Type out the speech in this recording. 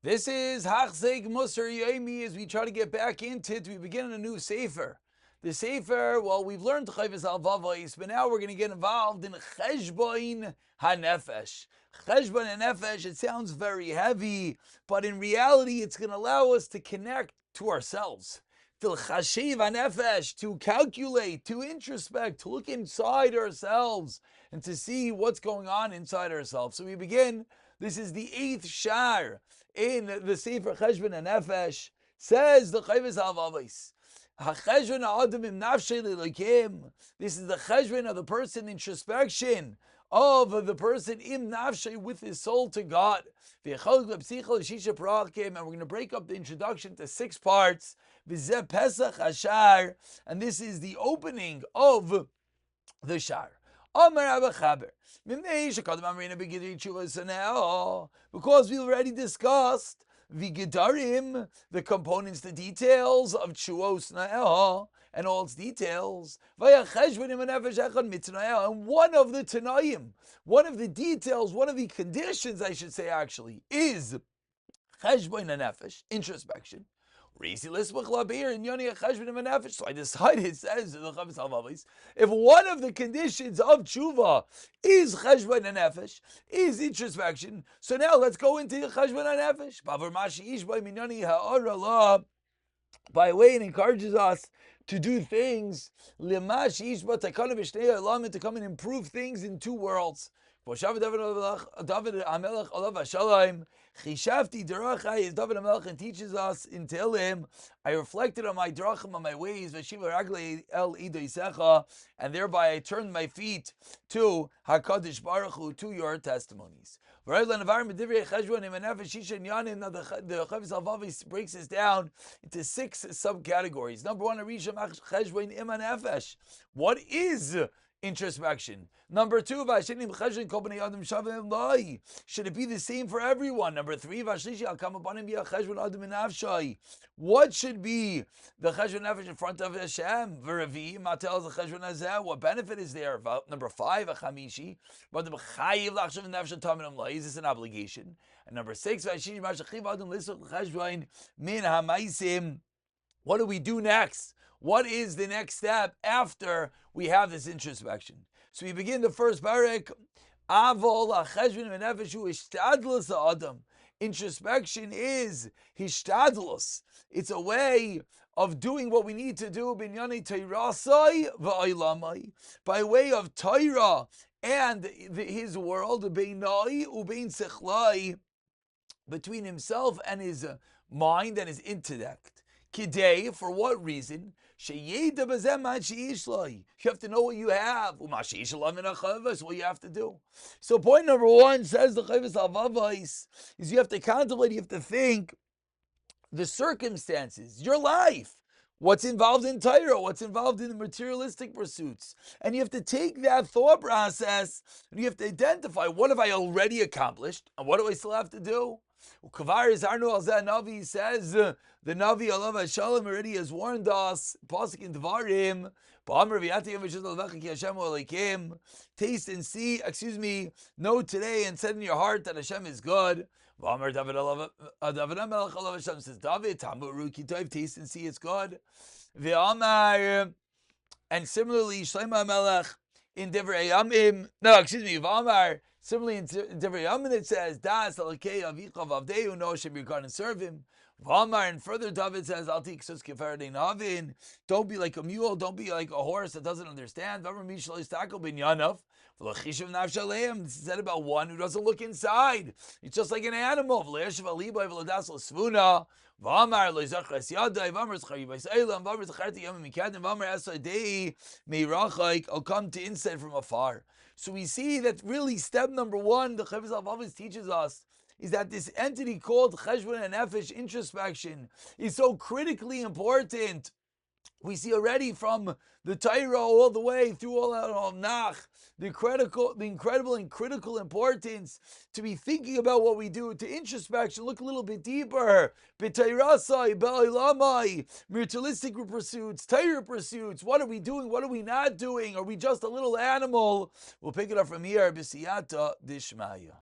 This is Hachezek Musar Yomi as we try to get back into it. We begin a new Sefer. The Sefer, well, we've learned Chayvus Al-Vavos, but now we're going to get involved in Cheshbon HaNefesh. Cheshbon HaNefesh, it sounds very heavy, but in reality, it's going to allow us to connect to ourselves. To Chashiv HaNefesh, to calculate, to introspect, to look inside ourselves, and to see what's going on inside ourselves. So we begin. This is the 8th Shar in the Sefer Cheshbon HaNefesh. Says the Chayvus Al-Vavos. Hachezek Adam im nafshei lelokim. This is the cheshbon of the person, introspection of the person im nafshei, with his soul to God. And we're going to break up the introduction to 6 parts. Pesach Hashar, and this is the opening of the Shar. Because we already discussed Vigedarim, the components, the details of Chuos Na'eh, and all its details. And one of the Tanaim, one of the details, one of the conditions, I should say actually, is Cheshbon HaNefesh, introspection. So I decided, says the Chayvus Al-Vavos, if one of the conditions of tshuva is Cheshbon HaNefesh, is introspection, so now let's go into Cheshbon HaNefesh. By way it encourages us to do things, to come and improve things in 2 worlds. David HaMelech Olav HaShalom, Chishafti Derachai, is David HaMelech, and teaches us in Tehillim, I reflected on my drachim, on my ways, Vashiva Raglei El Idoisecha, and thereby I turned my feet to HaKadosh Baruch Hu, to your testimonies. Now the Chayvus Al-Vavos breaks this down into 6 subcategories. Number 1, what is introspection? Number 2, should it be the same for everyone? Number 3, what should be the Cheshbon Nefesh in front of Hashem? What benefit is there? Number 5, is this an obligation? And number 6, what do we do next? What is the next step after we have this introspection? So we begin the first parak. Introspection is hishtadlus. It's a way of doing what we need to do by way of Torah and his world, between himself and his mind and his intellect. Kidei, for what reason? You have to know what you have. What you have to do. So point number 1, says the Chayvus Al-Vavos, is you have to contemplate, you have to think the circumstances, your life, what's involved in Torah, what's involved in the materialistic pursuits. And you have to take that thought process and you have to identify, what have I already accomplished and what do I still have to do? Navi says, the Navi Olav HaShalom already has warned us, Pasuk in Devarim, taste and see, know today and set in your heart that Hashem is good. David HaMelech Olav HaShalom says, David, taste and see it's good. And similarly, Shlomo HaMelech in Divrei Yamim, similarly in Divrei Yamim it says, Das Alakei Avicha Vavdehu, know Hashem your God and serve him. And further David says, don't be like a mule, don't be like a horse that doesn't understand. This is said about one who doesn't look inside. It's just like an animal. I'll come to insight from afar. So we see that really step number 1, the Chayvus Al-Vavos teaches us, is that this entity called Cheshbon HaNefesh, introspection, is so critically important. We see already from the Torah all the way through all of Nach, the incredible and critical importance to be thinking about what we do, to introspection, look a little bit deeper. B'Torasai, B'Olamai, materialistic pursuits, Torah pursuits. What are we doing? What are we not doing? Are we just a little animal? We'll pick it up from here. B'Siyata Dishmaya.